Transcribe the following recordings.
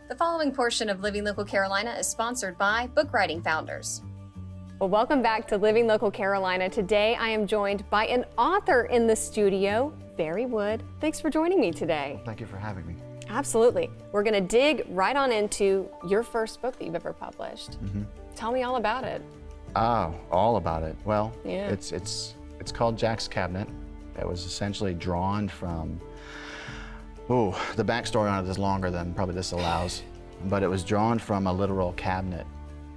The following portion of Living Local Carolina is sponsored by Book Writing Founders. Well, welcome back to Living Local Carolina. Today I am joined by an author in the studio, Barry Wood. Thanks for joining me today. Thank you for having me. Absolutely. We're going to dig right on into your first book that you've ever published. Tell me all about it. Oh, all about it. Well, Yeah. it's called Jack's Cabinet. It was essentially drawn from, the backstory on it is longer than probably this allows, but it was drawn from a literal cabinet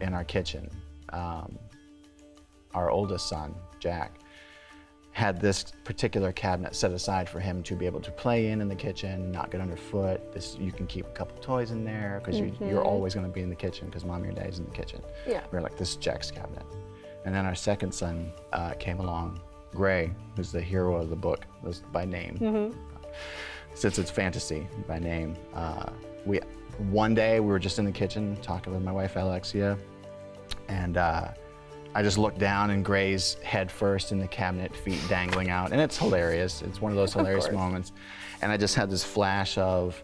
in our kitchen. Our oldest son, Jack, had this particular cabinet set aside for him to be able to play in the kitchen, not get underfoot. You can keep a couple toys in there because you're always going to be in the kitchen because mom and your dad's in the kitchen. Yeah. We were like, this is Jack's cabinet. And then our second son came along, Gray, who's the hero of the book, was by name. Since it's fantasy by name. One day we were just in the kitchen talking with my wife Alexia, and I just looked down and Gray's head first in the cabinet, feet dangling out, and it's hilarious. It's one of those hilarious moments. And I just had this flash of,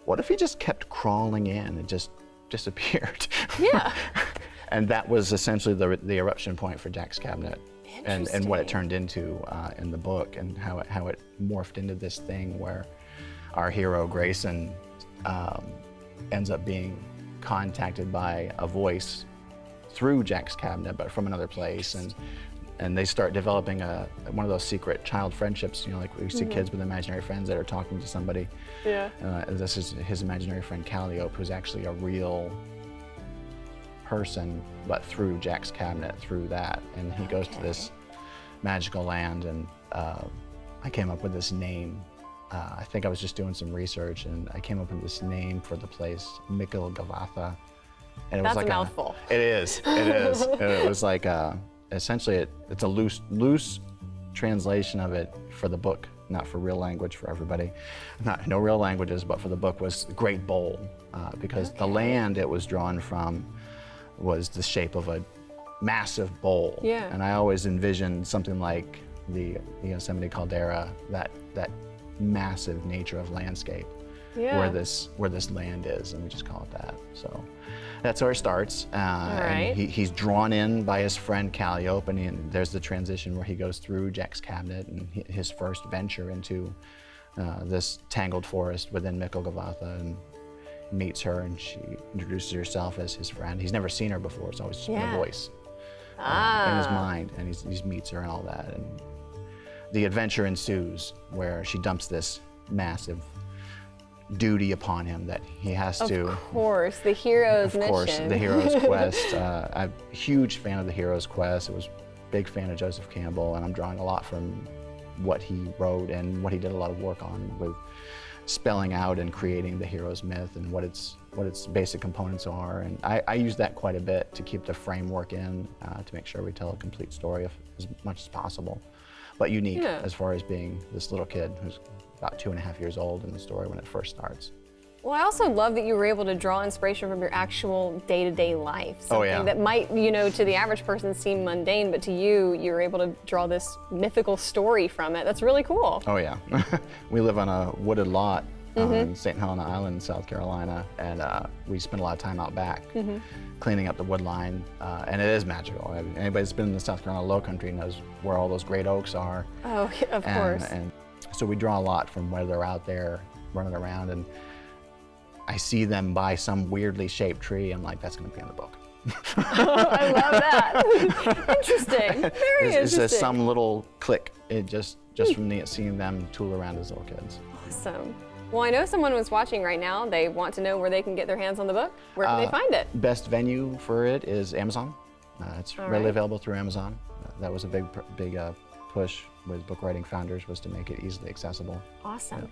what if he just kept crawling in and just disappeared? Yeah. And that was essentially the eruption point for Jack's Cabinet, and what it turned into in the book, and how it morphed into this thing where our hero Grayson ends up being contacted by a voice through Jack's Cabinet, but from another place, and they start developing one of those secret child friendships. You know, like we see kids with imaginary friends that are talking to somebody. Yeah. This is his imaginary friend Calliope, who's actually a real person, but through Jack's Cabinet, through that, and he goes to this magical land, and I came up with this name. I think I was just doing some research, and I came up with this name for the place, Mikil Gavatha. And it That's was like a mouthful. It is. And it was like essentially it's a loose translation of it for the book, not for real language for everybody. No real languages, but for the book was Great Bowl, because the land it was drawn from was the shape of a massive bowl. Yeah. And I always envisioned something like the Yosemite caldera, that massive nature of landscape. Yeah. where this land is, and we just call it that. So that's where it starts. Right. And he's drawn in by his friend Calliope, and there's the transition where he goes through Jack's Cabinet and his first venture into this tangled forest within Mikil Gavatha, and meets her, and she introduces herself as his friend. He's never seen her before. It's always just been a voice in his mind, and he meets her and all that. And the adventure ensues where she dumps this massive duty upon him that he has to. Of course, the hero's mission. Of course, the hero's quest. I'm a huge fan of the hero's quest. I was a big fan of Joseph Campbell, and I'm drawing a lot from what he wrote and what he did a lot of work on with spelling out and creating the hero's myth and what its basic components are. And I use that quite a bit to keep the framework in, to make sure we tell a complete story as much as possible, but unique as far as being this little kid who's about 2.5 years old in the story when it first starts. Well, I also love that you were able to draw inspiration from your actual day-to-day life. Something that might, to the average person seem mundane, but to you, you were able to draw this mythical story from it. That's really cool. Oh yeah. We live on a wooded lot on St. Helena Island, South Carolina, and we spend a lot of time out back cleaning up the wood line, and it is magical. I mean, anybody that's been in the South Carolina Low Country knows where all those great oaks are. Oh, of course. And so we draw a lot from where they're out there running around, and I see them by some weirdly shaped tree. I'm like, that's going to be in the book. I love that. Interesting. Very interesting. It's just some little click. It just from seeing them tool around as little kids. Awesome. Well, I know someone was watching right now. They want to know where they can get their hands on the book. Where can they find it? Best venue for it is Amazon. It's readily available through Amazon. That was a big push with Book Writing Founders, was to make it easily accessible. Awesome.